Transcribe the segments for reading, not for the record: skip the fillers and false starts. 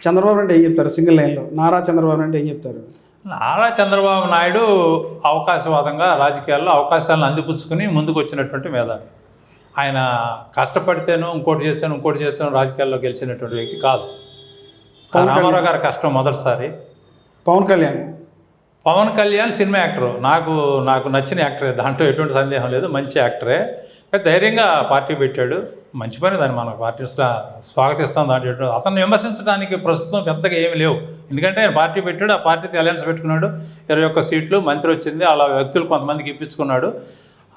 చంద్రబాబు నాయుడు ఏం చెప్తారు సింగిల్ లైన్లో? నారా చంద్రబాబు నాయుడు ఏం చెప్తారు? నారా చంద్రబాబు నాయుడు అవకాశవాదంగా రాజకీయాల్లో అవకాశాలను అందిపుచ్చుకుని ముందుకు వచ్చినటువంటి మేధావి. ఆయన కష్టపడితేనో ఇంకోటి చేస్తేనో రాజకీయాల్లో గెలిచినటువంటి వ్యక్తి కాదు. రామారావు గారి కష్టం మొదటిసారి. పవన్ కళ్యాణ్ సినిమా యాక్టరు, నాకు నచ్చిన యాక్టరే, దాంట్లో ఎటువంటి సందేహం లేదు, మంచి యాక్టరే. ధైర్యంగా పార్టీ పెట్టాడు, మంచి పని, దాన్ని మన పార్టీ స్వాగతిస్తాం. దాంట్లో అతన్ని విమర్శించడానికి ప్రస్తుతం పెద్దగా ఏమి లేవు. ఎందుకంటే ఆయన పార్టీ పెట్టాడు, ఆ పార్టీతో అలయన్స్ పెట్టుకున్నాడు, 21 సీట్లు, మంత్రి వచ్చింది, అలా వ్యక్తులు కొంతమందికి ఇప్పించుకున్నాడు.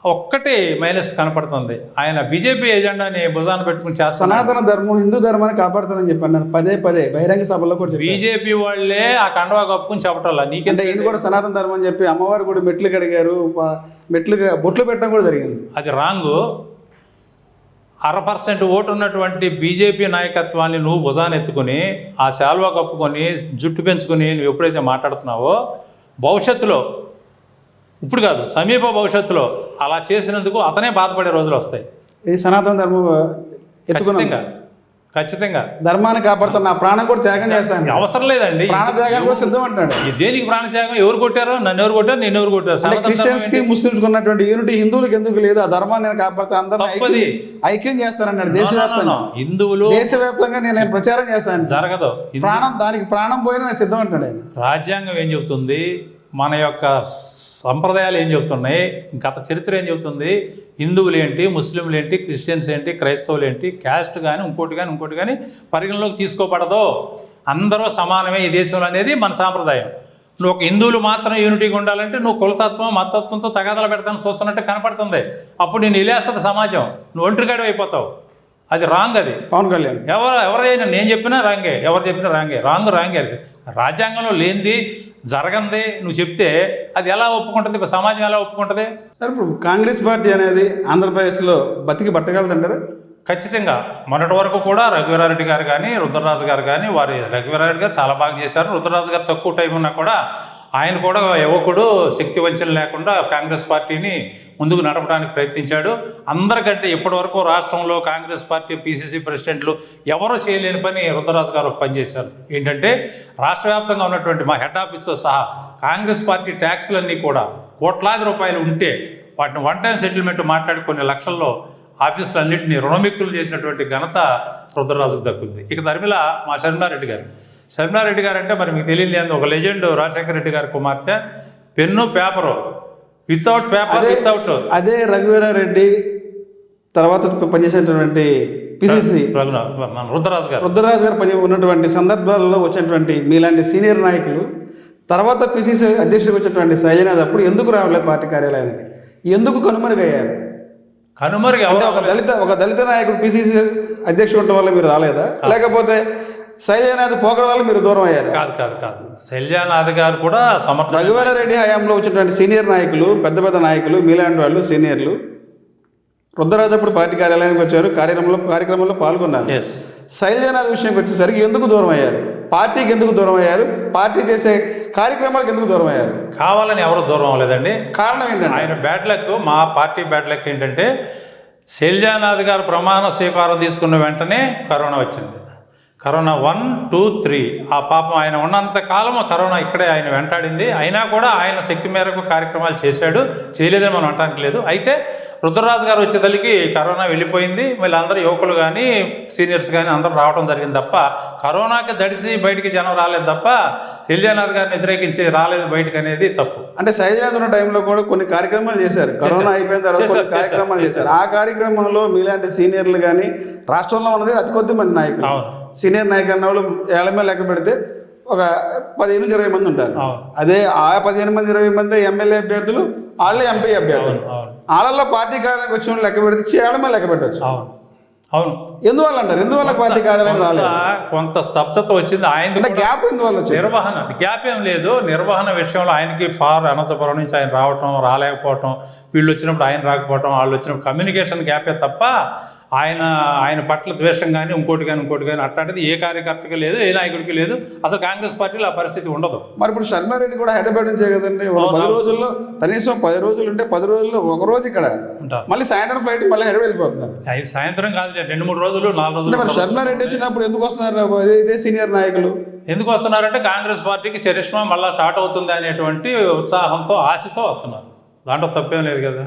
ఒక్కటి మైనస్ కనపడుతుంది, ఆయన బీజేపీ ఎజెండాని భుజాన పెట్టుకుని సనాతన ధర్మం హిందూ ధర్మాన్ని కాపాడుతుందని చెప్పాను పదే బహిరంగ సభలో కూడా. బీజేపీ వాళ్ళే ఆ కండవా కప్పుకుని చెప్పటల్లా. నీకంటే ఇది కూడా సనాతన ధర్మం అని చెప్పి అమ్మవారు కూడా మెట్లు కడిగారు, బొట్లు పెట్టడం కూడా జరిగింది. అది రాంగు. 1% ఓటు ఉన్నటువంటి బీజేపీ నాయకత్వాన్ని నువ్వు భుజాన్ని ఎత్తుకుని ఆ శాల్వా కప్పుకొని జుట్టు పెంచుకుని నువ్వు ఎప్పుడైతే మాట్లాడుతున్నావో భవిష్యత్తులో, ఇప్పుడు కాదు సమీప భవిష్యత్తులో అలా చేసినందుకు అతనే బాధపడే రోజులు వస్తాయి. ఇది సనాతన ధర్మం ఖచ్చితంగా ధర్మాన్ని కాపాడుతాను, నా ప్రాణం కూడా త్యాగం చేస్తాను. అవసరం లేదండి, ప్రాణ త్యాగం కూడా సిద్ధం అంటాడు. దేనికి ప్రాణ త్యాగం? ఎవరు కొట్టారో, నన్ను ఎవరు కొట్టారు, నేను ఎవరు కొట్టారు? క్రిస్టియన్స్ కి ముస్లిమ్స్ ఉన్నటువంటి యూనిటీ హిందువులకు ఎందుకు లేదు? ఆ ధర్మాన్ని నేను కాపాడుతా, అందరూ ఐక్యం చేస్తానన్నాడు. దేశవ్యాప్తంగా దేశవ్యాప్తంగా నేను ప్రచారం చేస్తాను. జరగదు. దానికి ప్రాణం పోయినా నేను సిద్ధం అంటాడు ఆయన. రాజ్యాంగం ఏం చెబుతుంది, మన యొక్క సంప్రదాయాలు ఏం చెబుతున్నాయి, గత చరిత్ర ఏం చెబుతుంది, హిందువులు ఏంటి, ముస్లింలు ఏంటి, క్రిస్టియన్స్ ఏంటి, క్రైస్తవులు ఏంటి, క్యాస్ట్ కానీ ఇంకోటి కానీ పరిగణలోకి తీసుకోబడదు. అందరూ సమానమే ఈ దేశంలో అనేది మన సాంప్రదాయం. నువ్వు ఒక హిందువులు మాత్రం యూనిటీగా ఉండాలంటే నువ్వు కులతత్వం మతత్వంతో తగాదాలు పెడతాను చూస్తున్నట్టు కనపడుతుంది. అప్పుడు నేను నిలేస్తుంది సమాజం, నువ్వు ఒంటరిగాడు అయిపోతావు. అది రాంగ్. అది పవన్ కళ్యాణ్ ఎవరైనా నేను చెప్పినా రాంగే, ఎవరు చెప్పినా రాంగే. రాంగే. అది రాజ్యాంగంలో లేనిది, జరగంది నువ్వు చెప్తే అది ఎలా ఒప్పుకుంటుంది? సమాజం ఎలా ఒప్పుకుంటుంది? సార్, ఇప్పుడు కాంగ్రెస్ పార్టీ అనేది ఆంధ్రప్రదేశ్లో బతికి పట్టగలదంటారా? ఖచ్చితంగా. మొన్నటి వరకు కూడా రఘువీరారెడ్డి గారు కానీ రుద్రరాజు గారు కానీ, రఘువీరారెడ్డి గారు చాలా బాగా చేశారు. రుద్రరాజు గారు తక్కువ టైం ఉన్నా కూడా ఆయన కూడా యువకుడు, శక్తి వంచన లేకుండా కాంగ్రెస్ పార్టీని ముందుకు నడపడానికి ప్రయత్నించాడు. అందరికంటే ఇప్పటివరకు రాష్ట్రంలో కాంగ్రెస్ పార్టీ పిసిసి ప్రెసిడెంట్లు ఎవరూ చేయలేని పని రుద్రరాజు గారు పనిచేశారు. ఏంటంటే రాష్ట్ర వ్యాప్తంగా ఉన్నటువంటి మా హెడ్ ఆఫీస్తో సహా కాంగ్రెస్ పార్టీ ట్యాక్స్లన్నీ కూడా కోట్లాది రూపాయలు ఉంటే వాటిని వన్ టైం సెటిల్మెంట్ మాట్లాడి కొన్ని లక్షల్లో ఆఫీసులన్నింటినీ రుణముక్తులు చేసినటువంటి ఘనత రుద్రరాజుకు దక్కుద్ది. ఇక ధర్మిల మా శర్మిలారెడ్డి గారు అంటే మరి మీకు తెలియదు, ఒక లెజెండ్. రాజశేఖర రెడ్డి గారి కుమార్తె, pen paper, without paper without. అదే రఘువీరారెడ్డి తర్వాత పనిచేసినటువంటి పిసిసి రుద్రరాజు గారు పని ఉన్నటువంటి సందర్భాల్లో వచ్చినటువంటి మీలాంటి సీనియర్ నాయకులు తర్వాత పిసిసి అధ్యక్షుడికి వచ్చినటువంటి శైలనాథ్ అప్పుడు ఎందుకు రావట్లేదు పార్టీ కార్యాలయానికి? ఎందుకు కనుమరుగయ్యారు? అంటే ఒక దళిత నాయకుడు పిసిసి అధ్యక్షుడు ఉండటం వల్ల మీరు రాలేదా, లేకపోతే శైలజానాథ్ పోకడ వల్ల మీరు దూరం అయ్యారు? కాదు. శైలజానాథ్ గారు కూడా రఘువీరారెడ్డి హయాంలో వచ్చినటువంటి సీనియర్ నాయకులు, పెద్ద నాయకులు, మీలాంటి వాళ్ళు సీనియర్లు రుద్రరాజు అప్పుడు పార్టీ కార్యాలయానికి వచ్చారు, కార్యక్రమంలో పాల్గొన్నారు. శైలజానాథ్ విషయంకి వచ్చేసరికి ఎందుకు దూరం అయ్యారు? పార్టీకి ఎందుకు దూరం అయ్యారు? పార్టీ చేసే కార్యక్రమాలకు ఎందుకు దూరం అయ్యారు? కావాలని ఎవరు దూరం అవ్వలేదండి. కారణం ఏంటంటే ఆయన బ్యాడ్ లక్, మా పార్టీ బ్యాడ్ లక్ ఏంటంటే శైలజానాథ్ గారు ప్రమాణ స్వీకారం తీసుకున్న వెంటనే కరోనా వచ్చింది. కరోనా 1, 2, 3 ఆ పాపం ఆయన ఉన్నంత కాలం కరోనా ఇక్కడే ఆయన వెంటాడింది. అయినా కూడా ఆయన శక్తి మేరకు కార్యక్రమాలు చేశాడు, చేయలేదని మనం అంటానికి లేదు. అయితే రుద్రరాజు గారు వచ్చేదలికి కరోనా వెళ్ళిపోయింది. మళ్ళీ అందరూ యువకులు కానీ సీనియర్స్ కానీ అందరూ రావడం జరిగింది తప్ప కరోనాకి దడిసి బయటికి జనం రాలేదు తప్ప శైలజానాథ్ గారిని వ్యతిరేకించి రాలేదు బయటకు అనేది తప్పు. అంటే శైలజానాథ్ ఉన్న టైంలో కూడా కొన్ని కార్యక్రమాలు చేశారు, కరోనా అయిపోయిన తర్వాత కొన్ని కార్యక్రమాలు చేశారు. ఆ కార్యక్రమంలో మీలాంటి సీనియర్లు కానీ రాష్ట్రంలో ఉన్నది అతి కొద్ది మంది నాయకులు, సీనియర్ నాయకులు అన్న వాళ్ళు ఏళ్ళమే లెక్క పెడితే ఒక 15-20 మంది ఉంటారు. అదే ఆ 15-20 మంది ఎమ్మెల్యే అభ్యర్థులు, వాళ్ళే ఎంపీ అభ్యర్థులు. వాళ్ళల్లో పార్టీ కార్యాలయానికి వచ్చిన వాళ్ళు లెక్క పెడితే ఏళ్ళమే లెక్క పెట్టవచ్చు. అవును. ఎందువల్ల అంటారు? ఎందువల్ల పార్టీ కార్యాలయం రాలేదు? కొంత స్తబ్దత వచ్చింది. ఆయన గ్యాప్ ఎందువల్ల వచ్చింది? నిర్వహణ గ్యాప్ ఏం లేదు. నిర్వహణ విషయంలో ఆయనకి అనంతపురం నుంచి ఆయన రావటం, రాలేకపోవటం, వీళ్ళు వచ్చినప్పుడు ఆయన రాకపోవటం, వాళ్ళు వచ్చినప్పుడు కమ్యూనికేషన్ గ్యాపే తప్ప ఆయన పట్ల ద్వేషం కానీ ఇంకోటి కానీ అట్లాంటిది ఏ కార్యకర్తకి లేదు, ఏ నాయకుడికి లేదు. అసలు కాంగ్రెస్ పార్టీలో ఆ పరిస్థితి ఉండదు. మరి ఇప్పుడు శర్మారెడ్డి కూడా హైదరాబాద్ నుంచే కదండి, 10 రోజుల్లో కనీసం 10 రోజులు ఉంటే 10 రోజుల్లో ఒక రోజు ఇక్కడ ఉంటారు, మళ్ళీ సాయంత్రం ఫ్లైట్ మళ్ళీ హైదరాబాద్ వెళ్ళిపోతున్నారు. అది సాయంత్రం కాదు, 2-3 రోజులు 4 రోజులు. మరి శర్మారెడ్డి వచ్చినప్పుడు ఎందుకు వస్తున్నారు ఇదే సీనియర్ నాయకులు? ఎందుకు వస్తున్నారంటే కాంగ్రెస్ పార్టీకి చరిష్మా మళ్ళీ స్టార్ట్ అవుతుంది అనేటువంటి ఉత్సాహంతో, ఆశతో వస్తున్నారు. దాంట్లో తప్పేం లేదు కదా.